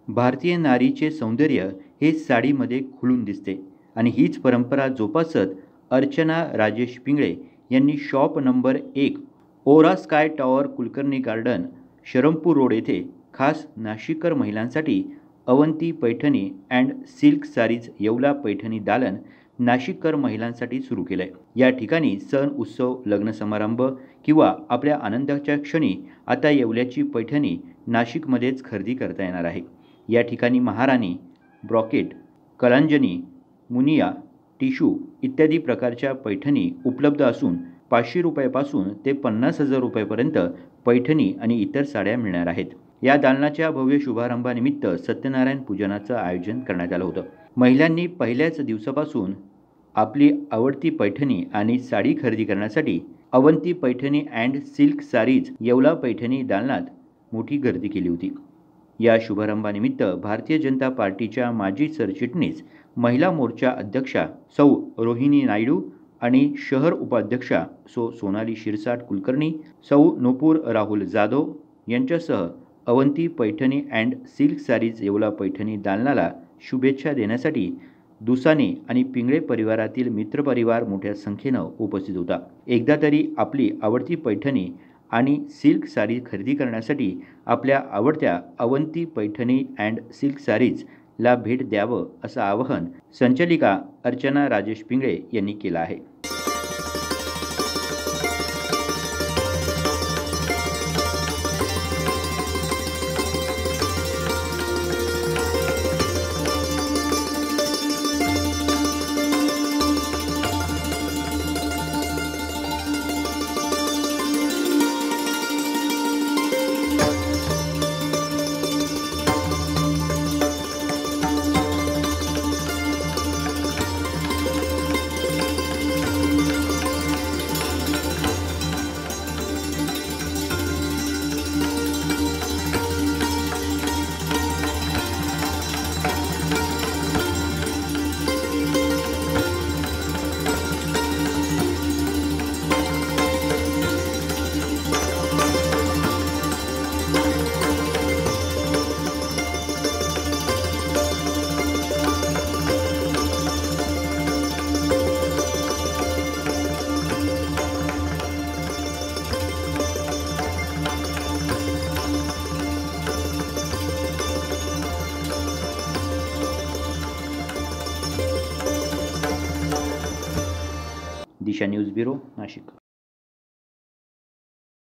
भारतीय नारीचे सौंदर्य हे साडीमध्ये खुलून दिसते आणि हीच परंपरा जोपासत अर्चना राजेश पिंगळे यांनी shop number 1 Aura sky tower Kulkarni garden Sharanpur road येथे खास नाशिककर महिलांसाठी Avanti Paithani and silk sarees Yeola Paithani दालन नाशिककर महिलांसाठी सुरू केलंय। या ठिकाणी सण उत्सव लग्न समारंभ किंवा आपल्या आनंदाच्या क्षणी आता येवल्याची पैठणी नाशिकमध्येच खरेदी करता येणार आहे। या ठिकाणी महाराणी, ब्रॉकेट, कलांजनी, मुनिया, टिशू इत्यादी प्रकारच्या पैठणी उपलब्ध असून 500 रुपयापासून ते 50,000 रुपयापर्यंत पैठणी आणि इतर साड्या मिळणार आहेत। या दालनाच्या भव्य शुभारंभानिमित्त सत्यनारायण पूजनाचं आयोजन करण्यात आलं होतं। महिलांनी पहिल्याच दिवसापासून आपली आवडती पैठणी आणि साडी खरेदी करण्यासाठी Avanti Paithani and silk sarees Yeola Paithani दालनात मोठी गर्दी केली होती। या शुभारंभानिमित्त भारतीय जनता पार्टीच्या माजी सरचिटणीस, महिला मोर्चा अध्यक्षा सौ रोहिणी नायडू आणि शहर उपाध्यक्षा सोनाली शिरसाट कुलकर्णी, सौ नूपुर राहुल जाधव यांच्यासह Avanti Paithani and silk sarees Yeola Paithani दालनाला शुभेच्छा देण्यासाठी दुसाने आणि पिंगळे परिवारातील मित्रपरिवार मोठ्या संख्येनं उपस्थित होता। एकदा तरी आपली आवडती पैठणी आणि सिल्क साडी खरेदी करण्यासाठी आपल्या आवडत्या अवंती पैठणी अँड सिल्क सारीजला भेट द्यावं असं आवाहन संचालिका अर्चना राजेश पिंगळे यांनी केलं आहे। दिशा न्यूज ब्युरो, नाशिक।